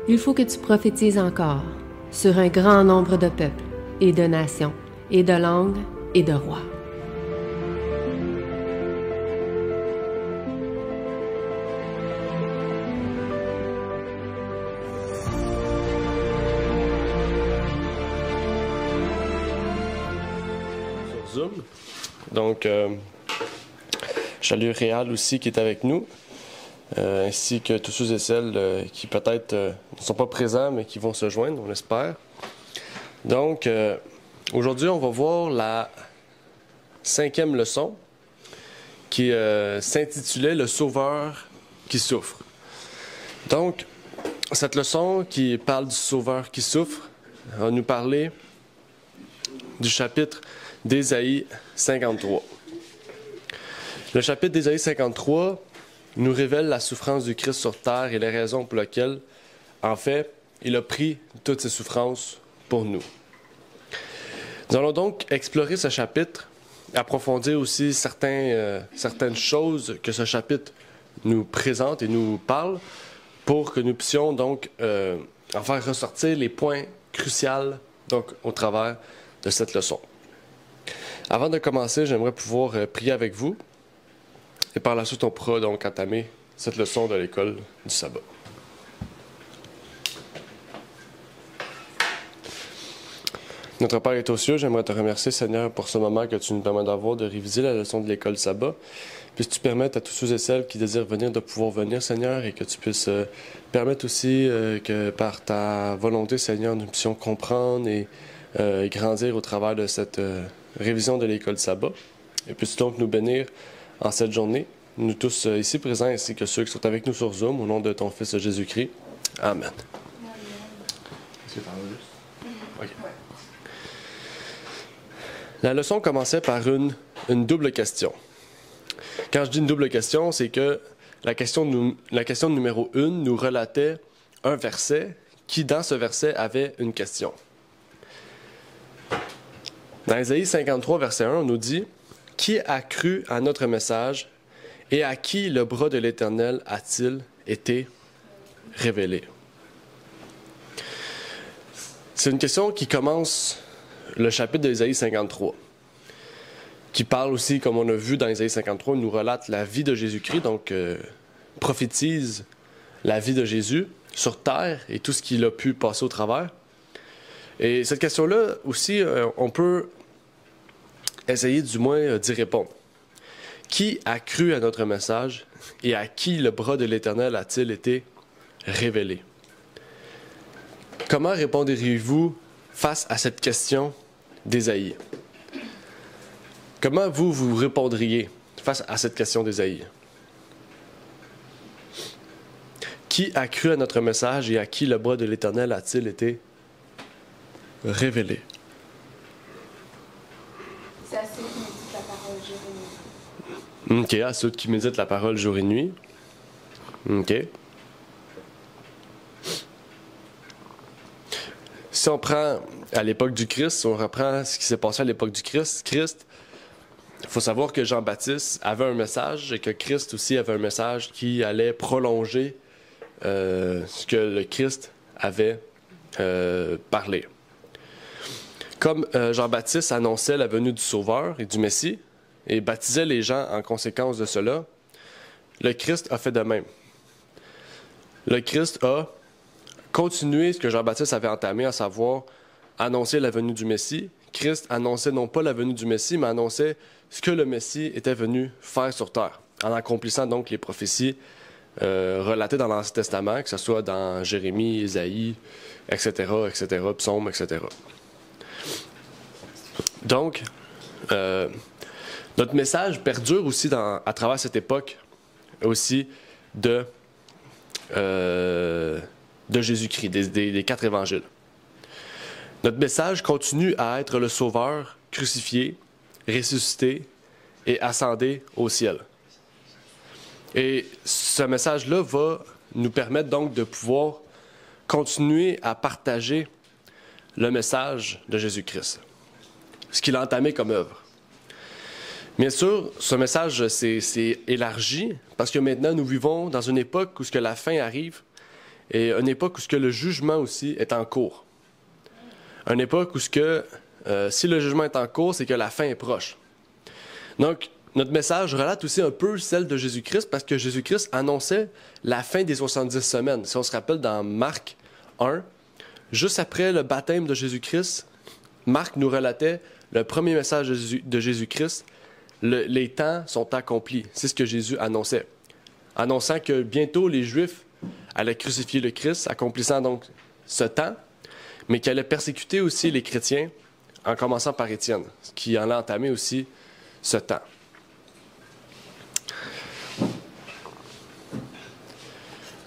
Il faut que tu prophétises encore sur un grand nombre de peuples et de nations et de langues et de rois. Zoom. Donc, je salue Réal aussi qui est avec nous, ainsi que tous ceux et celles qui peut-être ne sont pas présents mais qui vont se joindre, on l'espère. Donc, aujourd'hui, on va voir la 5e leçon qui s'intitulait « Le Sauveur qui souffre ». Donc, cette leçon qui parle du Sauveur qui souffre va nous parler du chapitre d'Ésaïe 53. Le chapitre d'Ésaïe 53 nous révèle la souffrance du Christ sur terre et les raisons pour lesquelles, en fait, il a pris toutes ces souffrances pour nous. Nous allons donc explorer ce chapitre, approfondir aussi certaines choses que ce chapitre nous présente et nous parle pour que nous puissions donc en faire ressortir les points cruciaux donc, au travers de cette leçon. Avant de commencer, j'aimerais pouvoir prier avec vous et par la suite, on pourra donc entamer cette leçon de l'école du sabbat. Notre Père est aux cieux, j'aimerais te remercier, Seigneur, pour ce moment que tu nous permets d'avoir, de réviser la leçon de l'école sabbat. Puisses-tu permettre à tous ceux et celles qui désirent venir de pouvoir venir, Seigneur, et que tu puisses permettre aussi que par ta volonté, Seigneur, nous puissions comprendre et grandir au travers de cette révision de l'école sabbat. Et puisses-tu donc nous bénir en cette journée, nous tous ici présents, ainsi que ceux qui sont avec nous sur Zoom, au nom de ton Fils Jésus-Christ. Amen. Est-ce que tu en veux juste? OK. La leçon commençait par une double question. Quand je dis une double question, c'est que la question numéro 1 nous relatait un verset qui, dans ce verset, avait une question. Dans Ésaïe 53, verset 1, on nous dit « Qui a cru à notre message et à qui le bras de l'Éternel a-t-il été révélé? » C'est une question qui commence le chapitre d'Ésaïe 53, qui parle aussi, comme on a vu dans Ésaïe 53, nous relate la vie de Jésus-Christ, donc prophétise la vie de Jésus sur terre et tout ce qu'il a pu passer au travers. Et cette question-là aussi, on peut essayer du moins d'y répondre. Qui a cru à notre message et à qui le bras de l'Éternel a-t-il été révélé? Comment répondriez-vous face à cette question d'Ésaïe? Comment vous répondriez face à cette question d'Ésaïe? Qui a cru à notre message et à qui le bras de l'Éternel a-t-il été révélé? C'est à ceux qui méditent la parole jour et nuit. OK, à ceux qui méditent la parole jour et nuit. OK. Si on prend à l'époque du Christ, si on reprend ce qui s'est passé à l'époque du Christ, il faut savoir que Jean-Baptiste avait un message et que Christ aussi avait un message qui allait prolonger ce que le Christ avait parlé. Comme Jean-Baptiste annonçait la venue du Sauveur et du Messie et baptisait les gens en conséquence de cela, le Christ a fait de même. Le Christ a continué ce que Jean-Baptiste avait entamé, à savoir annoncer la venue du Messie. Christ annonçait non pas la venue du Messie, mais annonçait ce que le Messie était venu faire sur terre, en accomplissant donc les prophéties relatées dans l'Ancien Testament, que ce soit dans Jérémie, Ésaïe, etc., Psaume, etc. Donc, notre message perdure aussi à travers cette époque aussi de Jésus-Christ, des 4 évangiles. Notre message continue à être le Sauveur crucifié, ressuscité et ascendé au ciel. Et ce message-là va nous permettre donc de pouvoir continuer à partager le message de Jésus-Christ, ce qu'il a entamé comme œuvre. Bien sûr, ce message s'est élargi parce que maintenant nous vivons dans une époque où la fin arrive et une époque où ce que le jugement aussi est en cours. Une époque où ce que, si le jugement est en cours, c'est que la fin est proche. Donc, notre message relate aussi un peu celle de Jésus-Christ parce que Jésus-Christ annonçait la fin des 70 semaines. Si on se rappelle dans Marc 1, juste après le baptême de Jésus-Christ, Marc nous relatait le premier message de Jésus-Christ. Les temps sont accomplis. C'est ce que Jésus annonçait. Annonçant que bientôt les Juifs allaient crucifier le Christ, accomplissant donc ce temps, mais qu'il allait persécuter aussi les chrétiens, en commençant par Étienne, qui allait entamer aussi ce temps.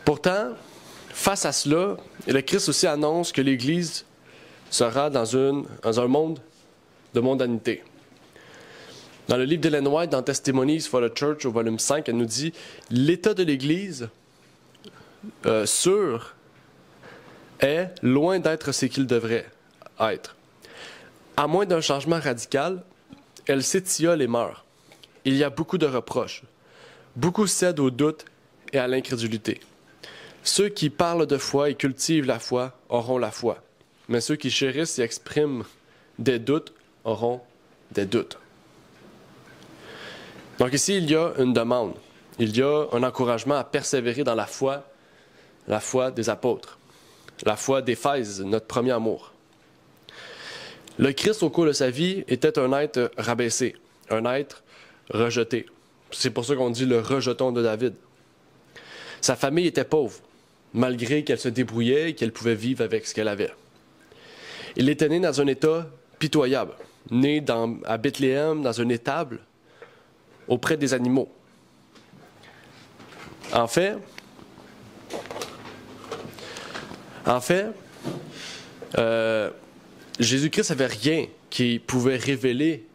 Pourtant, face à cela, le Christ aussi annonce que l'Église sera dans un monde de mondanité. Dans le livre d'Ellen White, dans Testimonies for the Church, au volume 5, elle nous dit « L'état de l'Église sûr est loin d'être ce qu'il devrait être. À moins d'un changement radical, elle s'étiole et meurt. Il y a beaucoup de reproches. Beaucoup cèdent au doute et à l'incrédulité. Ceux qui parlent de foi et cultivent la foi auront la foi, mais ceux qui chérissent et expriment des doutes auront des doutes. » Donc ici, il y a une demande. Il y a un encouragement à persévérer dans la foi des apôtres, la foi d'Éphèse, notre premier amour. Le Christ, au cours de sa vie, était un être rabaissé, un être rejeté. C'est pour ça qu'on dit le rejeton de David. Sa famille était pauvre, malgré qu'elle se débrouillait et qu'elle pouvait vivre avec ce qu'elle avait. Il était né dans un état pitoyable, né à Bethléem, dans une étable, auprès des animaux. En fait, Jésus-Christ n'avait rien qui pouvait révéler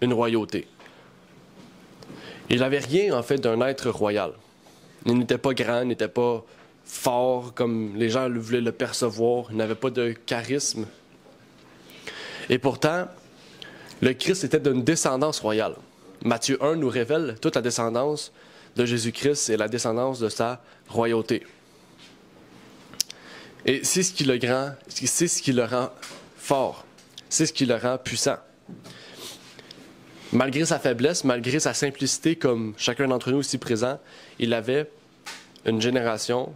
une royauté. Il n'avait rien, en fait, d'un être royal. Il n'était pas grand, il n'était pas fort comme les gens voulaient le percevoir. Il n'avait pas de charisme. Et pourtant, le Christ était d'une descendance royale. Matthieu 1 nous révèle toute la descendance de Jésus-Christ et la descendance de sa royauté. Et c'est ce qui le rend fort, c'est ce qui le rend puissant. Malgré sa faiblesse, malgré sa simplicité, comme chacun d'entre nous ici présent, il avait une génération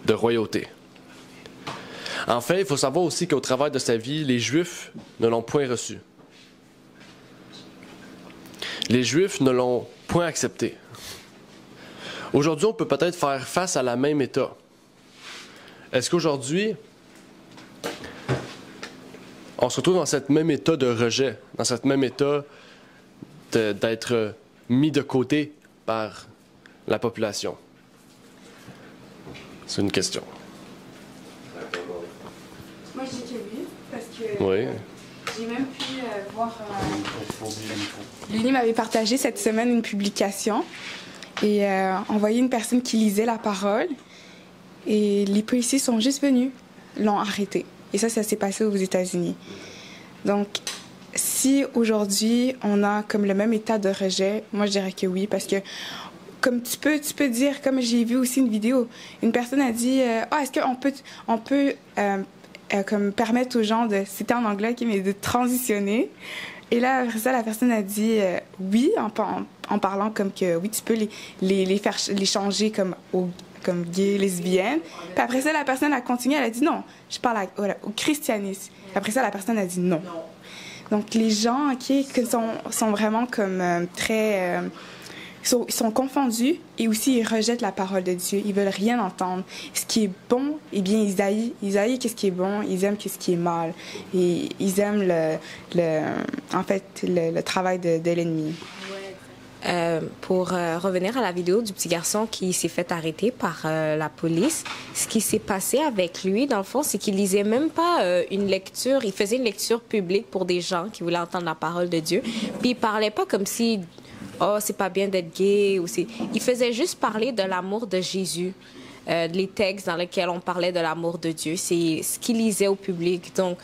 de royauté. En fait, il faut savoir aussi qu'au travers de sa vie, les Juifs ne l'ont point reçu. Les Juifs ne l'ont point accepté. Aujourd'hui, on peut peut-être faire face à la même état. Est-ce qu'aujourd'hui, on se retrouve dans ce même état de rejet, dans ce même état d'être mis de côté par la population? C'est une question. Moi, je dis que oui, parce que Oui. j'ai même pu voir... Luni m'avait partagé cette semaine une publication et envoyé une personne qui lisait la parole. Et les policiers sont juste venus, l'ont arrêté. Et ça s'est passé aux États-Unis. Donc, si aujourd'hui, on a comme le même état de rejet, moi, je dirais que oui, parce que comme tu peux dire, comme j'ai vu aussi une vidéo, une personne a dit est-ce qu'on peut comme permettre aux gens de, c'était en anglais, mais de transitionner. Et là, après ça, la personne a dit oui, en parlant comme que oui, tu peux les changer comme gay, lesbienne. Puis après ça, la personne a continué, elle a dit non, je parle au christianisme. Après ça, la personne a dit non. Donc les gens qui sont vraiment comme très... Ils sont confondus et aussi ils rejettent la parole de Dieu. Ils veulent rien entendre. Ce qui est bon, eh bien, ils haïssent qu'est-ce qui est bon, ils aiment qu'est-ce qui est mal. Et ils aiment le travail de l'ennemi. Pour revenir à la vidéo du petit garçon qui s'est fait arrêter par la police, ce qui s'est passé avec lui, dans le fond, c'est qu'il lisait même pas une lecture. Il faisait une lecture publique pour des gens qui voulaient entendre la parole de Dieu. Puis il parlait pas comme si c'est pas bien d'être gay. Il faisait juste parler de l'amour de Jésus. Les textes dans lesquels on parlait de l'amour de Dieu, c'est ce qu'il lisait au public. Donc,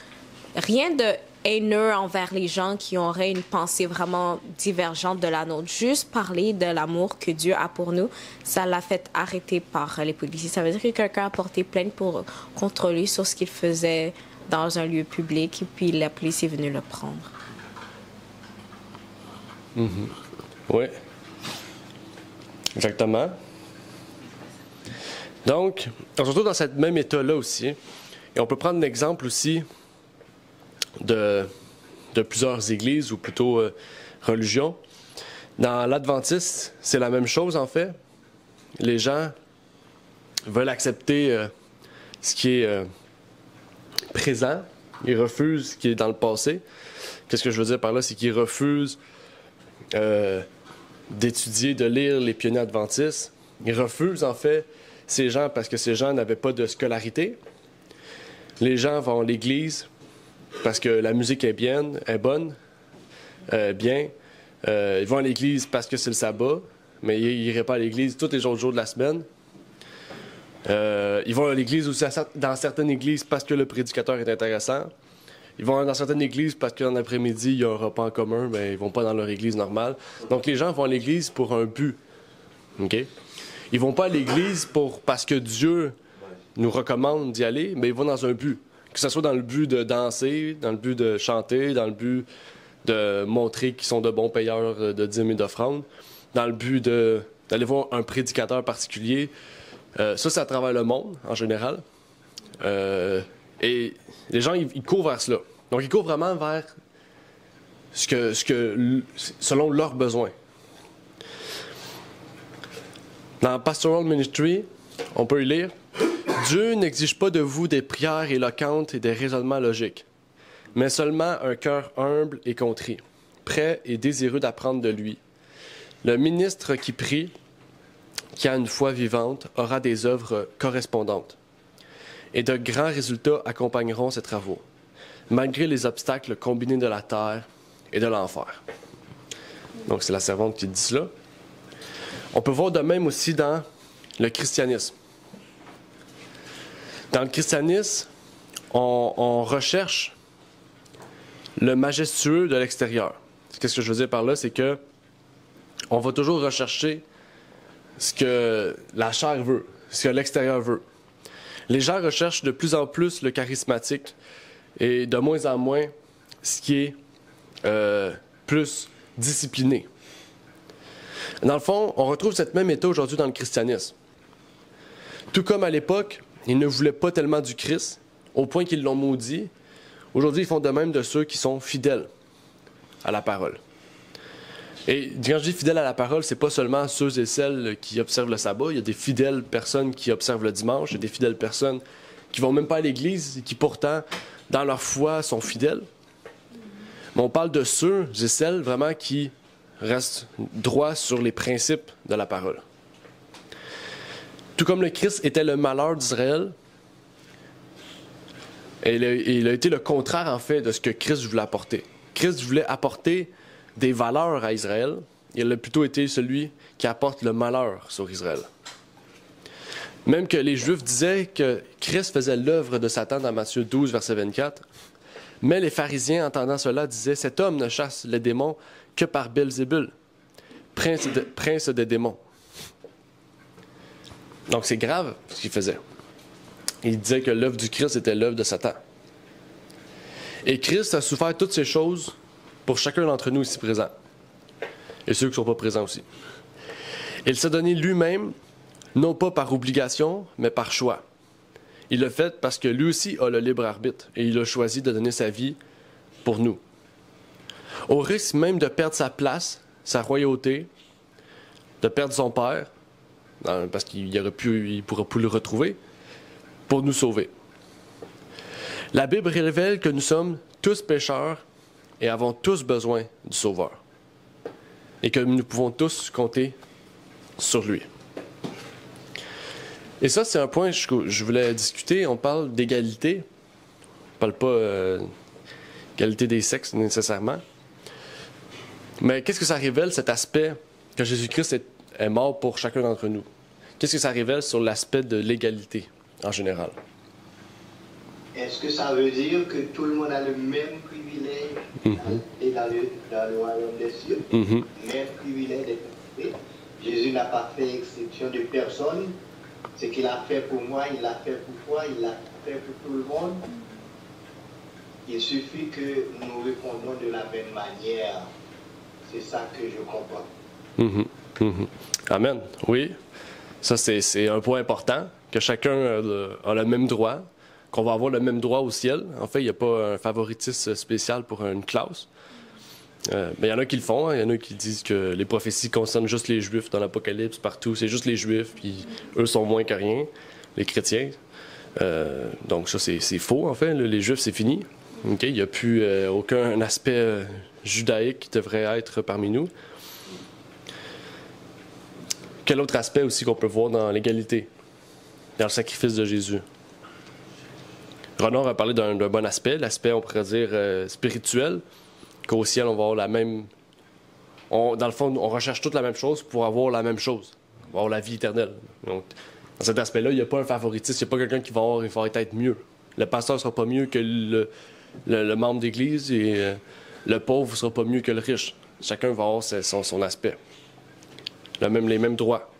rien de haineux envers les gens qui auraient une pensée vraiment divergente de la nôtre. Juste parler de l'amour que Dieu a pour nous, ça l'a fait arrêter par les policiers. Ça veut dire que quelqu'un a porté plainte contre lui sur ce qu'il faisait dans un lieu public, et puis la police est venue le prendre. Oui. Exactement. Donc, on se retrouve dans cette même état-là aussi. Et on peut prendre l'exemple aussi de plusieurs églises, ou plutôt religions. Dans l'Adventiste, c'est la même chose en fait. Les gens veulent accepter ce qui est présent. Ils refusent ce qui est dans le passé. Qu'est-ce que je veux dire par là? C'est qu'ils refusent d'étudier, de lire les pionniers adventistes. Ils refusent en fait ces gens parce que ces gens n'avaient pas de scolarité. Les gens vont à l'église parce que la musique est bonne. Ils vont à l'église parce que c'est le sabbat, mais ils n'iraient pas à l'église tous les autres jours de la semaine. Ils vont à l'église aussi dans certaines églises parce que le prédicateur est intéressant. Ils vont dans certaines églises parce qu'en après-midi, il y a un repas en commun, mais ils ne vont pas dans leur église normale. Donc les gens vont à l'église pour un but. Okay? Ils ne vont pas à l'église parce que Dieu nous recommande d'y aller, mais ils vont dans un but. Que ce soit dans le but de danser, dans le but de chanter, dans le but de montrer qu'ils sont de bons payeurs de dîmes et d'offrandes, dans le but d'aller voir un prédicateur particulier. Ça, c'est à travers le monde, en général. Et les gens, ils courent vers cela. Donc, ils courent vraiment vers selon leurs besoins. Dans Pastoral Ministry, on peut y lire « Dieu n'exige pas de vous des prières éloquentes et des raisonnements logiques, mais seulement un cœur humble et contrit, prêt et désireux d'apprendre de lui. Le ministre qui prie, qui a une foi vivante, aura des œuvres correspondantes. Et de grands résultats accompagneront ses travaux, malgré les obstacles combinés de la terre et de l'enfer. » Donc, c'est la servante qui dit cela. On peut voir de même aussi dans le christianisme. Dans le christianisme, on recherche le majestueux de l'extérieur. Qu'est-ce que je veux dire par là? C'est que on va toujours rechercher ce que la chair veut, ce que l'extérieur veut. Les gens recherchent de plus en plus le charismatique et de moins en moins ce qui est plus discipliné. Dans le fond, on retrouve cette même état aujourd'hui dans le christianisme. Tout comme à l'époque, ils ne voulaient pas tellement du Christ, au point qu'ils l'ont maudit. Aujourd'hui, ils font de même de ceux qui sont fidèles à la parole. Et quand je dis fidèles à la parole, c'est pas seulement ceux et celles qui observent le sabbat. Il y a des fidèles personnes qui observent le dimanche. Il y a des fidèles personnes qui vont même pas à l'église et qui pourtant, dans leur foi, sont fidèles. Mais on parle de ceux et celles vraiment qui restent droits sur les principes de la parole. Tout comme le Christ était le malheur d'Israël, et il a été le contraire, en fait, de ce que Christ voulait apporter. Christ voulait apporter des valeurs à Israël. Il a plutôt été celui qui apporte le malheur sur Israël. Même que les Juifs disaient que Christ faisait l'œuvre de Satan dans Matthieu 12, verset 24. Mais les pharisiens, entendant cela, disaient « Cet homme ne chasse les démons que par Belzébul, prince des démons. » Donc c'est grave ce qu'il faisait. Il disait que l'œuvre du Christ était l'œuvre de Satan. Et Christ a souffert toutes ces choses pour chacun d'entre nous ici présents. Et ceux qui ne sont pas présents aussi. Il s'est donné lui-même, non pas par obligation, mais par choix. Il l'a fait parce que lui aussi a le libre arbitre et il a choisi de donner sa vie pour nous. Au risque même de perdre sa place, sa royauté, de perdre son père, parce qu'il ne pourra plus le retrouver, pour nous sauver. La Bible révèle que nous sommes tous pécheurs et avons tous besoin du Sauveur. Et que nous pouvons tous compter sur lui. Et ça, c'est un point que je voulais discuter. On parle d'égalité. On ne parle pas d'égalité des sexes nécessairement. Mais qu'est-ce que ça révèle, cet aspect que Jésus-Christ est mort pour chacun d'entre nous? Qu'est-ce que ça révèle sur l'aspect de l'égalité en général? est-ce que ça veut dire que tout le monde a le même privilège et dans le royaume des cieux, même privilège d'être fait? Jésus n'a pas fait exception de personne. Ce qu'il a fait pour moi, il l'a fait pour toi, il l'a fait pour tout le monde. Il suffit que nous répondons de la même manière. C'est ça que je comprends. Amen. Oui, ça c'est un point important, que chacun a le même droit, qu'on va avoir le même droit au ciel. En fait, il n'y a pas un favoritisme spécial pour une classe. Mais il y en a qui le font, il y en a qui disent que les prophéties concernent juste les Juifs dans l'Apocalypse, partout. C'est juste les Juifs, puis eux sont moins que rien, les chrétiens. Donc ça, c'est faux, en fait. Les Juifs, c'est fini. Okay? Il n'y a plus aucun aspect judaïque qui devrait être parmi nous. Quel autre aspect aussi qu'on peut voir dans l'égalité, dans le sacrifice de Jésus? Renan a parlé d'un bon aspect, l'aspect, on pourrait dire, spirituel, qu'au ciel, on va avoir la même... dans le fond, on recherche toute la même chose pour avoir la même chose, on va avoir la vie éternelle. Donc, dans cet aspect-là, il n'y a pas un favoritisme, il n'y a pas quelqu'un qui va être mieux. Le pasteur ne sera pas mieux que le membre d'église et le pauvre ne sera pas mieux que le riche. Chacun va avoir son aspect. Les mêmes droits.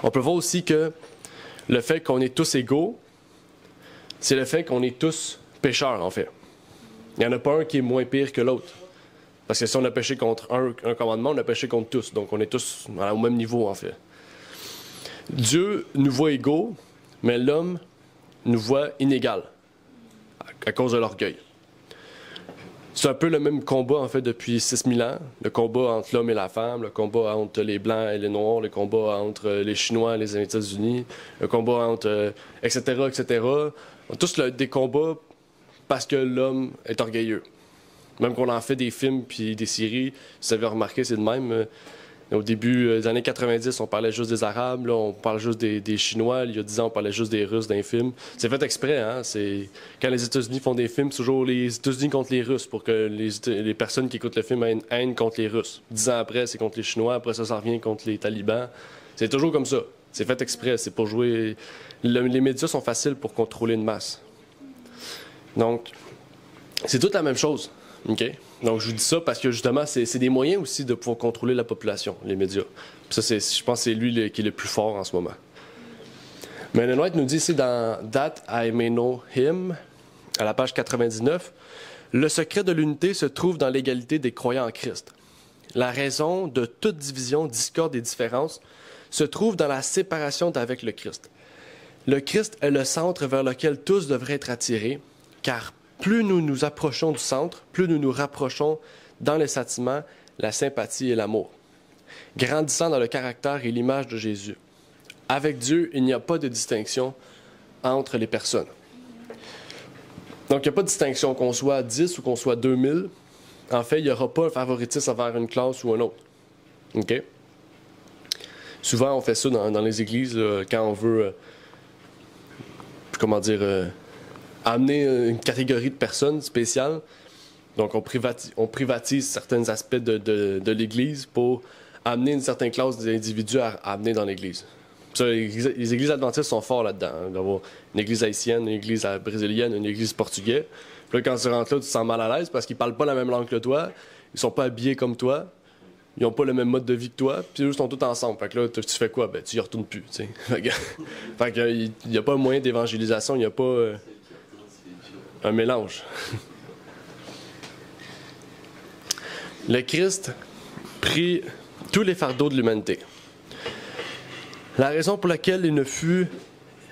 On peut voir aussi que le fait qu'on est tous égaux, c'est le fait qu'on est tous pécheurs, en fait. Il n'y en a pas un qui est moins pire que l'autre. Parce que si on a péché contre un commandement, on a péché contre tous. Donc on est tous au même niveau, en fait. Dieu nous voit égaux, mais l'homme nous voit inégaux à cause de l'orgueil. C'est un peu le même combat, en fait, depuis 6000 ans. Le combat entre l'homme et la femme, le combat entre les Blancs et les Noirs, le combat entre les Chinois et les États-Unis, le combat entre... etc., etc. On a tous des combats parce que l'homme est orgueilleux. Même qu'on en fait des films puis des séries, vous avez remarqué, c'est de même. Au début des années 90, on parlait juste des Arabes, là, on parle juste des Chinois. Il y a 10 ans, on parlait juste des Russes dans les films. C'est fait exprès, hein? Quand les États-Unis font des films, c'est toujours les États-Unis contre les Russes pour que les personnes qui écoutent le film aient une haine contre les Russes. 10 ans après, c'est contre les Chinois. Après ça revient contre les talibans. C'est toujours comme ça. C'est fait exprès. C'est pour jouer... Les médias sont faciles pour contrôler une masse. Donc, c'est toute la même chose. OK? Donc, je vous dis ça parce que, justement, c'est des moyens aussi de pouvoir contrôler la population, les médias. Puis ça, je pense que c'est lui qui est le plus fort en ce moment. Mais Ellen White nous dit ici dans That I May Know Him, à la page 99, « Le secret de l'unité se trouve dans l'égalité des croyants en Christ. La raison de toute division, discorde et différence se trouve dans la séparation d'avec le Christ. Le Christ est le centre vers lequel tous devraient être attirés, car plus nous nous approchons du centre, plus nous nous rapprochons dans les sentiments, la sympathie et l'amour, grandissant dans le caractère et l'image de Jésus. Avec Dieu, il n'y a pas de distinction entre les personnes. » Donc, il n'y a pas de distinction qu'on soit 10 ou qu'on soit 2000. En fait, il n'y aura pas un favoritisme envers une classe ou un autre. OK? Souvent, on fait ça dans les églises quand on veut, amener une catégorie de personnes spéciales. Donc, on privatise certains aspects de l'Église pour amener une certaine classe d'individus à amener dans l'Église. Ça, les églises adventistes sont forts là-dedans. Hein, d'avoir une église haïtienne, une église brésilienne, une église portugaise. Puis là, quand tu rentres là, tu te sens mal à l'aise parce qu'ils parlent pas la même langue que toi. Ils sont pas habillés comme toi. Ils n'ont pas le même mode de vie que toi. Puis eux sont tous ensemble. Fait que là, tu fais quoi? Ben, tu y retournes plus. T'sais. Fait qu'il n'y a pas un moyen d'évangélisation. Il n'y a pas... un mélange. Le Christ prit tous les fardeaux de l'humanité. La raison pour laquelle il ne fut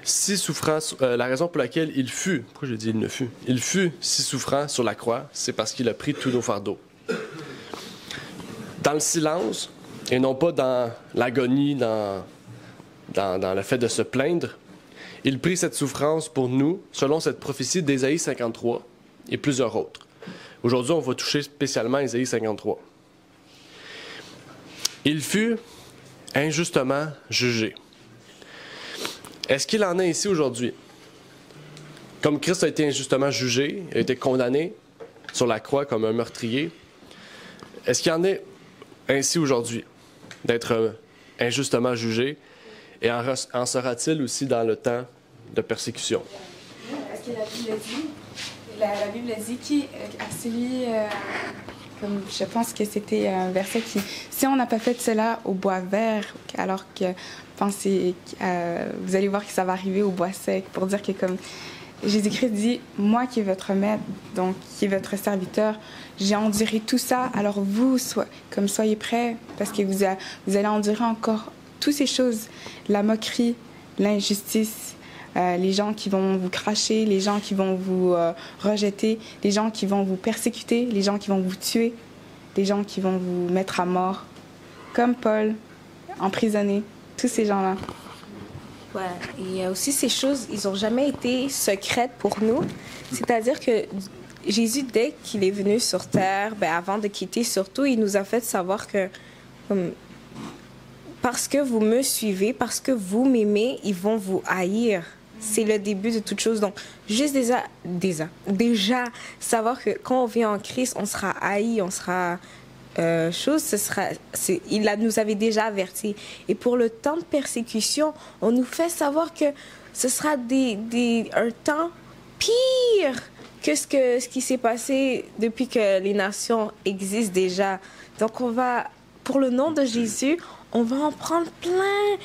si souffrant, la raison pour laquelle il fut, pourquoi j'ai dit il ne fut? Il fut si souffrant sur la croix, c'est parce qu'il a pris tous nos fardeaux. Dans le silence, et non pas dans l'agonie, dans le fait de se plaindre, il prit cette souffrance pour nous, selon cette prophétie d'Ésaïe 53 et plusieurs autres. Aujourd'hui, on va toucher spécialement Ésaïe 53. Il fut injustement jugé. Est-ce qu'il en est ici aujourd'hui? Comme Christ a été injustement jugé, a été condamné sur la croix comme un meurtrier, est-ce qu'il en est ainsi aujourd'hui d'être injustement jugé? Et en sera-t-il aussi dans le temps de persécution? que la Bible dit. La Bible dit à celui, comme je pense que c'était un verset qui, si on n'a pas fait cela au bois vert, alors que pensez, vous allez voir que ça va arriver au bois sec, pour dire que comme Jésus-Christ dit, moi qui est votre maître, donc qui est votre serviteur, j'ai enduré tout ça, alors vous, soyez prêts, parce que vous allez endurer encore toutes ces choses, la moquerie, l'injustice, les gens qui vont vous cracher, les gens qui vont vous rejeter, les gens qui vont vous persécuter, les gens qui vont vous tuer, les gens qui vont vous mettre à mort, comme Paul, emprisonné, tous ces gens-là. Ouais, et il y a aussi ces choses, ils n'ont jamais été secrètes pour nous. C'est-à-dire que Jésus, dès qu'il est venu sur terre, avant de quitter surtout, il nous a fait savoir que parce que vous me suivez, parce que vous m'aimez, ils vont vous haïr. C'est le début de toute chose. Donc, juste déjà savoir que quand on vient en Christ, on sera haï, on sera il nous avait déjà avertis. Et pour le temps de persécution, on nous fait savoir que ce sera un temps pire que ce qui s'est passé depuis que les nations existent déjà. Donc, pour le nom de Jésus, on va en prendre plein.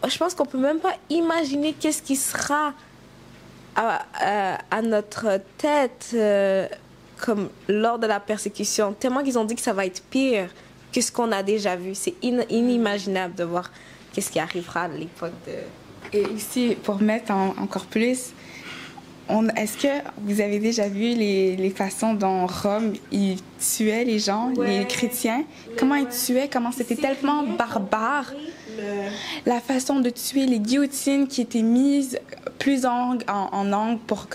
Je pense qu'on peut même pas imaginer qu'est-ce qui sera à notre tête comme lors de la persécution. Tellement qu'ils ont dit que ça va être pire que ce qu'on a déjà vu. C'est inimaginable de voir qu'est-ce qui arrivera à l'époque de... Et ici, pour mettre encore plus, est-ce que vous avez déjà vu les façons dont Rome ils tuaient les gens, les chrétiens? Comment ils tuaient, comment c'était tellement barbare. La façon de tuer, les guillotines qui étaient mises plus en angle pour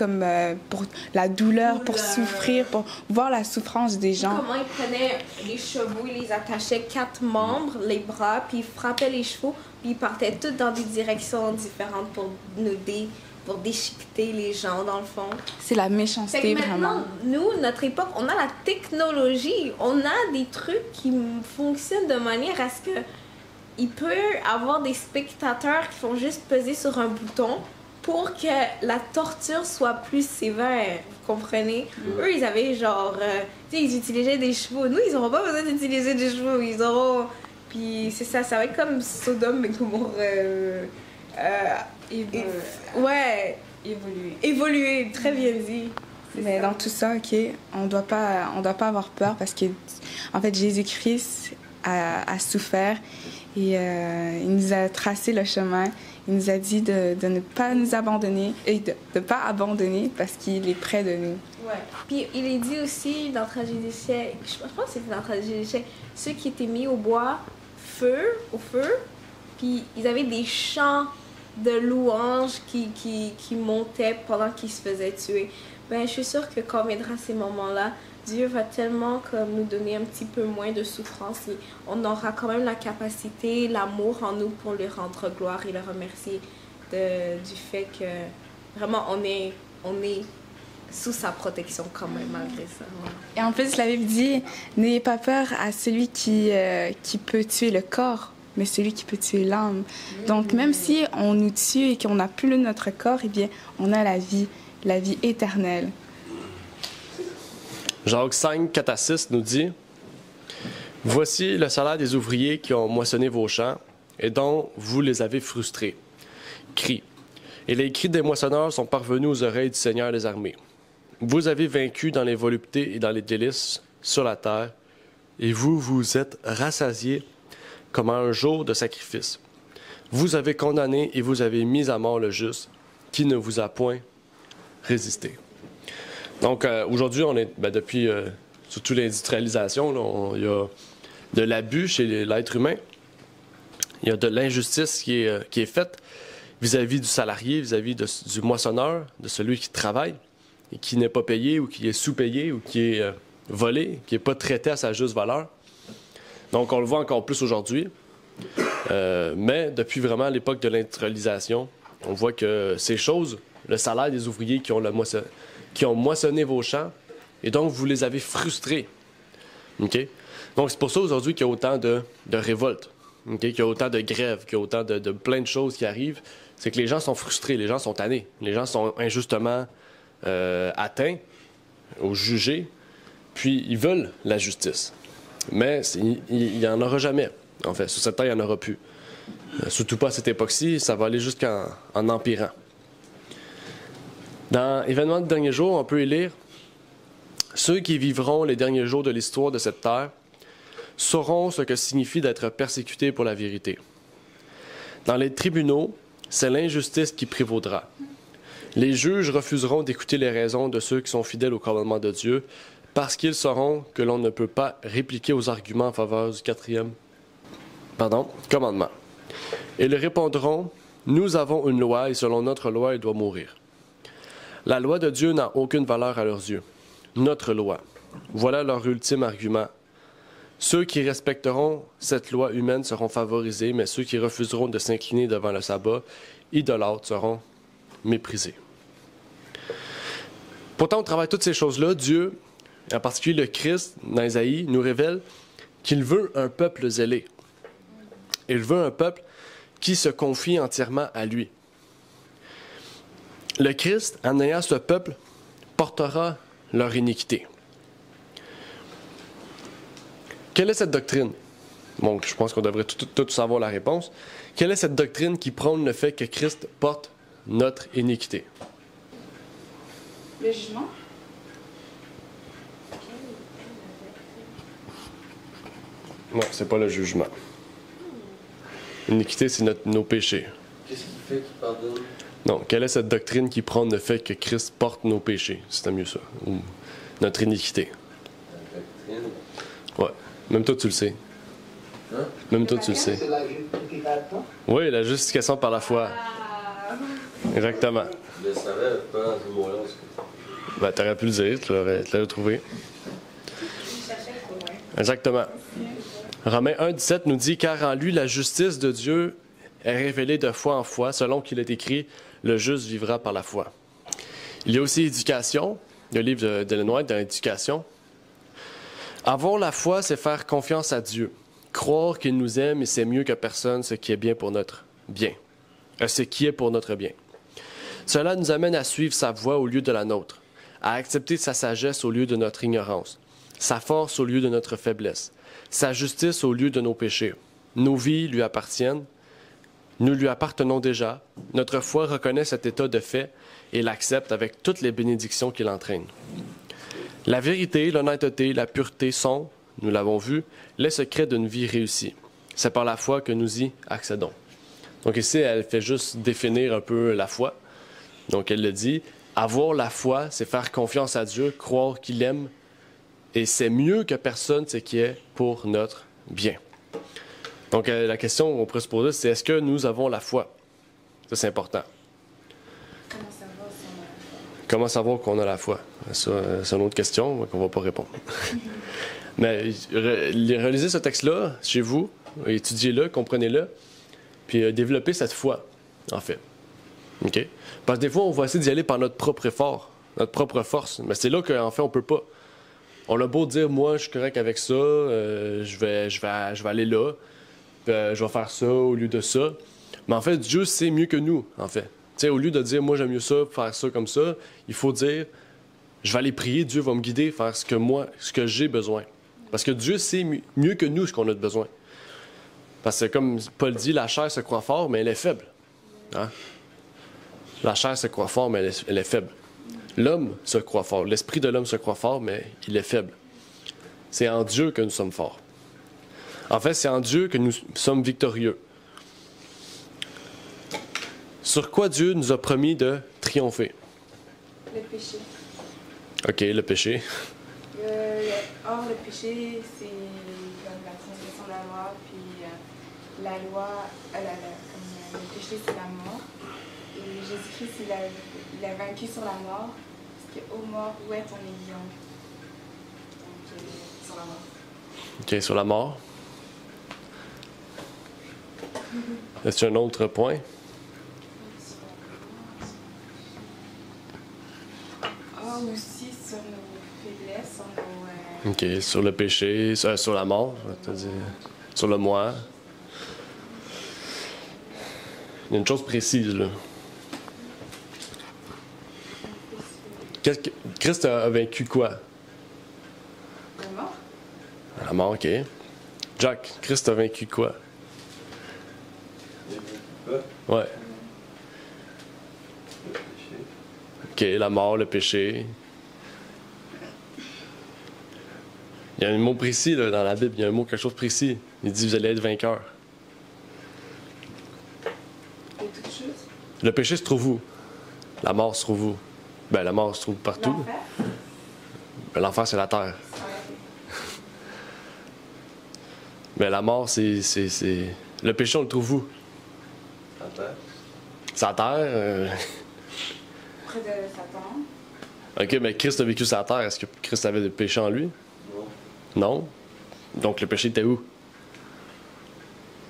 la douleur, pour souffrir, pour voir la souffrance des gens. Comment ils prenaient les chevaux, ils les attachaient 4 membres, les bras, puis ils frappaient les chevaux, puis ils partaient tous dans des directions différentes pour déchiqueter les gens, dans le fond. C'est la méchanceté, vraiment. Nous, notre époque, on a la technologie. On a des trucs qui fonctionnent de manière à ce que il peut avoir des spectateurs qui font juste peser sur un bouton pour que la torture soit plus sévère. Vous comprenez? Eux, ils avaient ils utilisaient des chevaux. Nous, ils n'auront pas besoin d'utiliser des chevaux. Ils auront... Puis c'est ça va être comme Sodome et Gomorrhe. Évoluer, très bien dit. Mais dans tout ça, on doit pas avoir peur parce que, en fait, Jésus-Christ a souffert et il nous a tracé le chemin. Il nous a dit de ne pas nous abandonner et de ne pas abandonner parce qu'il est près de nous. Ouais. Puis il est dit aussi dans la tragédie du siècle, je pense que c'était dans la tragédie du siècle, ceux qui étaient mis au feu, puis ils avaient des chants de louanges qui montaient pendant qu'ils se faisaient tuer. Je suis sûre que quand viendra ces moments-là, Dieu va tellement comme nous donner un petit peu moins de souffrance et on aura quand même la capacité, l'amour en nous pour lui rendre gloire et le remercier du fait que vraiment on est sous sa protection quand même malgré ça. Ouais. Et en plus, la Bible dit, n'ayez pas peur à celui qui peut tuer le corps, mais celui qui peut tuer l'âme. Donc même si on nous tue et qu'on n'a plus notre corps, eh bien on a la vie éternelle. Jacques 5, 4-6 nous dit « Voici le salaire des ouvriers qui ont moissonné vos champs et dont vous les avez frustrés. Cris. Et les cris des moissonneurs sont parvenus aux oreilles du Seigneur des armées. Vous avez vaincu dans les voluptés et dans les délices sur la terre, et vous vous êtes rassasiés comme à un jour de sacrifice. Vous avez condamné et vous avez mis à mort le juste, qui ne vous a point résisté. » Donc, aujourd'hui, on est, depuis surtout l'industrialisation, il y a de l'abus chez l'être humain. Il y a de l'injustice qui est faite vis-à-vis du salarié, vis-à-vis du moissonneur, de celui qui travaille et qui n'est pas payé ou qui est sous-payé ou qui est volé, qui n'est pas traité à sa juste valeur. Donc, on le voit encore plus aujourd'hui. Mais depuis vraiment l'époque de l'industrialisation, on voit que ces choses, le salaire des ouvriers qui ont moissonné vos champs, et donc vous les avez frustrés. OK? Donc c'est pour ça aujourd'hui qu'il y a autant de révoltes. qu'il y a autant de grèves, qu'il y a autant de plein de choses qui arrivent, c'est que les gens sont frustrés, les gens sont tannés, les gens sont injustement atteints ou jugés, puis ils veulent la justice. Mais il n'y en aura jamais, en fait. Sur cette terre, il n'y en aura plus. Surtout pas à cette époque-ci, ça va aller jusqu'en empirant. Dans Événements de derniers jours, on peut y lire « Ceux qui vivront les derniers jours de l'histoire de cette terre sauront ce que signifie d'être persécutés pour la vérité. Dans les tribunaux, c'est l'injustice qui prévaudra. Les juges refuseront d'écouter les raisons de ceux qui sont fidèles au commandement de Dieu, parce qu'ils sauront que l'on ne peut pas répliquer aux arguments en faveur du quatrième commandement. Ils répondront, « Nous avons une loi et selon notre loi, il doit mourir. » La loi de Dieu n'a aucune valeur à leurs yeux. Notre loi. Voilà leur ultime argument. Ceux qui respecteront cette loi humaine seront favorisés, mais ceux qui refuseront de s'incliner devant le sabbat, idolâtres, seront méprisés. Pourtant, au travers de toutes ces choses-là, Dieu, en particulier le Christ, dans Isaïe, nous révèle qu'il veut un peuple zélé. Il veut un peuple qui se confie entièrement à lui. Le Christ, en ayant ce peuple, portera leur iniquité. Quelle est cette doctrine? Bon, je pense qu'on devrait tout savoir la réponse. Quelle est cette doctrine qui prône le fait que Christ porte notre iniquité? Le jugement? Non, c'est pas le jugement. L'iniquité, c'est nos péchés. Qu'est-ce qui fait qu'il pardonne? Non, quelle est cette doctrine qui prône le fait que Christ porte nos péchés? C'était mieux ça. Ou notre iniquité. La doctrine? Ouais. Même toi, tu le sais. Hein? Même toi, tu le sais. C'est la justification. Oui, la justification par la foi. Exactement. Je le savais pas ce mot-là. Ben, t'aurais pu le dire, tu l'aurais trouvé. Exactement. Romains 1,17 nous dit « Car en lui, la justice de Dieu est révélée de foi en foi, selon qu'il est écrit, le juste vivra par la foi. » Il y a aussi éducation, le livre d'Ellen White dans l'éducation. Avoir la foi, c'est faire confiance à Dieu. Croire qu'il nous aime et c'est mieux que personne ce qui est bien pour notre bien. Ce qui est pour notre bien. Cela nous amène à suivre sa voie au lieu de la nôtre, à accepter sa sagesse au lieu de notre ignorance, sa force au lieu de notre faiblesse, sa justice au lieu de nos péchés. Nos vies lui appartiennent, nous lui appartenons déjà, notre foi reconnaît cet état de fait et l'accepte avec toutes les bénédictions qu'il entraîne. La vérité, l'honnêteté, la pureté sont, nous l'avons vu, les secrets d'une vie réussie. C'est par la foi que nous y accédons. Donc ici, elle fait juste définir un peu la foi. Donc elle le dit, avoir la foi, c'est faire confiance à Dieu, croire qu'il aime, et c'est mieux que personne ce qui est pour notre bien. Donc la question qu'on pourrait se poser, c'est est-ce que nous avons la foi? Ça, c'est important. Comment savoir qu'on a la foi? Ça, c'est une autre question qu'on ne va pas répondre. Mais relisez ce texte-là chez vous, étudiez-le, comprenez-le, puis développez cette foi, en fait. OK? Parce que des fois, on va essayer d'y aller par notre propre effort, notre propre force, mais c'est là qu'en fait, on ne peut pas. On a beau dire, moi, je suis correct avec ça, je vais aller là, je vais faire ça au lieu de ça. Mais en fait, Dieu sait mieux que nous, en fait. T'sais, au lieu de dire, moi, j'aime mieux ça, faire ça comme ça, il faut dire, je vais aller prier, Dieu va me guider, faire ce que j'ai besoin. Parce que Dieu sait mieux que nous ce qu'on a de besoin. Parce que comme Paul dit, la chair se croit fort, mais elle est faible. Hein? La chair se croit fort, mais elle est faible. L'homme se croit fort. L'esprit de l'homme se croit fort, mais il est faible. C'est en Dieu que nous sommes forts. En fait, c'est en Dieu que nous sommes victorieux. Sur quoi Dieu nous a promis de triompher? Le péché. OK, le péché. Or, le péché, c'est comme la transgression de la loi, puis la loi, comme le péché, c'est la mort. Et Jésus-Christ, il a vaincu sur la mort, parce que, ô mort, où est ton aiguillon? Donc, sur la mort. OK, sur la mort. Est-ce un autre point? Aussi sur nos faiblesses, sur nos... OK, sur le péché, sur la mort, sur le moi. Il y a une chose précise, là. Christ a vaincu quoi? La mort? La mort, OK. Jack, Christ a vaincu quoi? Ouais. OK, la mort, le péché. Il y a un mot précis là, dans la Bible, il y a un mot, quelque chose de précis. Il dit, vous allez être vainqueurs. Et toute chose? Le péché se trouve où? La mort se trouve où? Ben, la mort se trouve partout. L'enfer? Ben, l'enfer, c'est la terre. Ouais. Mais la mort, c'est... Le péché, on le trouve où? À terre. C'est la terre. Près de Satan. OK, mais Christ a vécu sur la terre. Est-ce que Christ avait du péché en lui? Non. Non. Donc, le péché était où?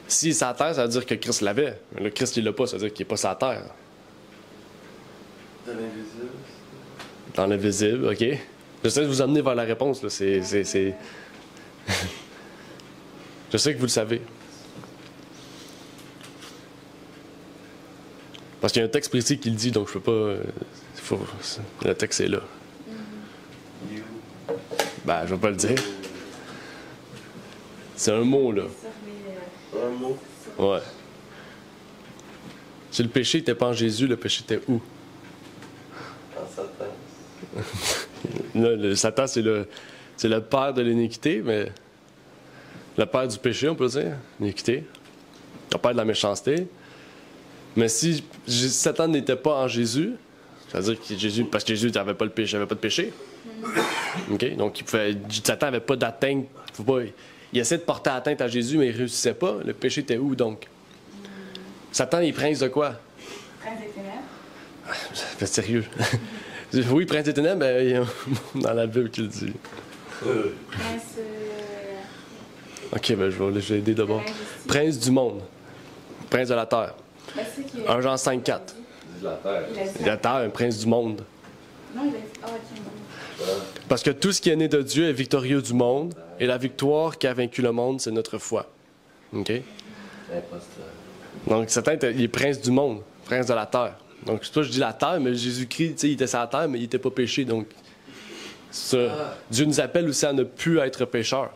Si c'est à terre, ça veut dire que Christ l'avait. Mais le Christ, il l'a pas, ça veut dire qu'il n'est pas sur la terre. Dans l'invisible. Dans l'invisible, OK. J'essaie de vous amener vers la réponse, là. C'est... Je sais que vous le savez. Parce qu'il y a un texte précis qui le dit, donc je peux pas... Le texte est là. You. Ben, je vais pas le dire. C'est un mot, là. Un mot. Ouais. Si le péché n'était pas en Jésus, le péché était où? En Satan. Là, le Satan, c'est le père de l'iniquité, mais... Le père du péché, on peut dire, l'iniquité. Le père de la méchanceté. Mais si Satan n'était pas en Jésus, c'est-à-dire que Jésus, parce que Jésus n'avait pas de péché. OK? Donc, Satan n'avait pas d'atteinte. Il essayait de porter atteinte à Jésus, mais il ne réussissait pas. Le péché était où, donc? Satan, il est prince de quoi? Prince des ténèbres. C'est sérieux. Oui, prince des ténèbres, mais il y a un mot dans la Bible qui le dit. Prince. OK, ben je vais aider d'abord. Prince du monde. Prince de la terre. 1 Jean 5,4. Il dit la terre. La terre, un prince du monde. Non, il a dit. Ah, ok. Parce que tout ce qui est né de Dieu est victorieux du monde, et la victoire qui a vaincu le monde, c'est notre foi. OK? Imposteur. Donc, Satan, il est prince du monde, prince de la terre. Donc, c'est toi, je dis la terre, mais Jésus-Christ, tu sais, il était sur la terre, mais il n'était pas péché. Donc, Dieu nous appelle aussi à ne plus être pécheurs.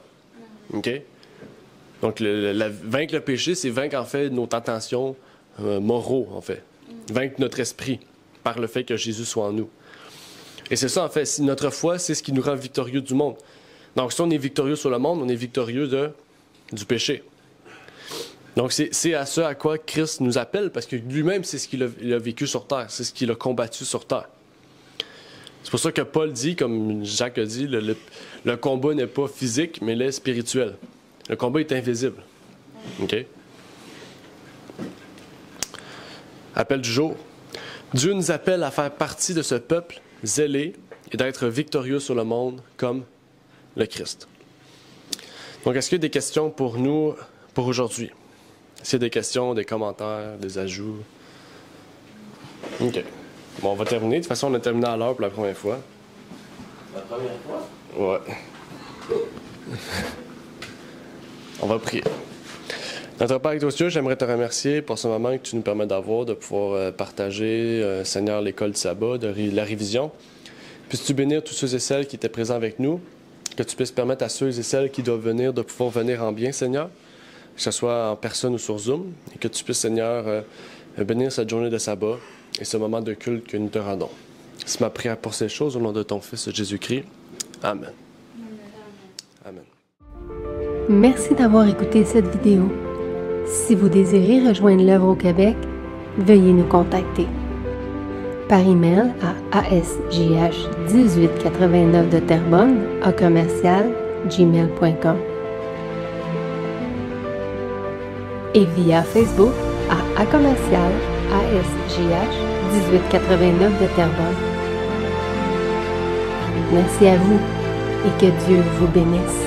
OK? Donc, vaincre le péché, c'est vaincre, en fait, nos tentations moraux, en fait. Vaincre notre esprit par le fait que Jésus soit en nous. Et c'est ça, en fait. Notre foi, c'est ce qui nous rend victorieux du monde. Donc, si on est victorieux sur le monde, on est victorieux du péché. Donc, c'est à ce à quoi Christ nous appelle, parce que lui-même, c'est ce qu'il a vécu sur terre. C'est ce qu'il a combattu sur terre. C'est pour ça que Paul dit, comme Jacques a dit, le combat n'est pas physique, mais il est spirituel. Le combat est invisible. OK? Appel du jour. Dieu nous appelle à faire partie de ce peuple zélé et d'être victorieux sur le monde comme le Christ. Donc, est-ce qu'il y a des questions pour nous pour aujourd'hui? Est-ce qu'il y a des questions, des commentaires, des ajouts? OK. Bon, on va terminer. De toute façon, on a terminé à l'heure pour la première fois. La première fois? Ouais. On va prier. Notre Père et aux cieux, j'aimerais te remercier pour ce moment que tu nous permets d'avoir, de pouvoir partager, Seigneur, l'école de sabbat, la révision. Puisses-tu bénir tous ceux et celles qui étaient présents avec nous, que tu puisses permettre à ceux et celles qui doivent venir de pouvoir venir en bien, Seigneur, que ce soit en personne ou sur Zoom, et que tu puisses, Seigneur, bénir cette journée de sabbat et ce moment de culte que nous te rendons. C'est ma prière pour ces choses au nom de ton Fils Jésus-Christ. Amen. Amen. Merci d'avoir écouté cette vidéo. Si vous désirez rejoindre l'œuvre au Québec, veuillez nous contacter par email à asjh1889 de Terrebonne @gmail.com et via Facebook à @asjh1889 de Terrebonne. Merci à vous et que Dieu vous bénisse.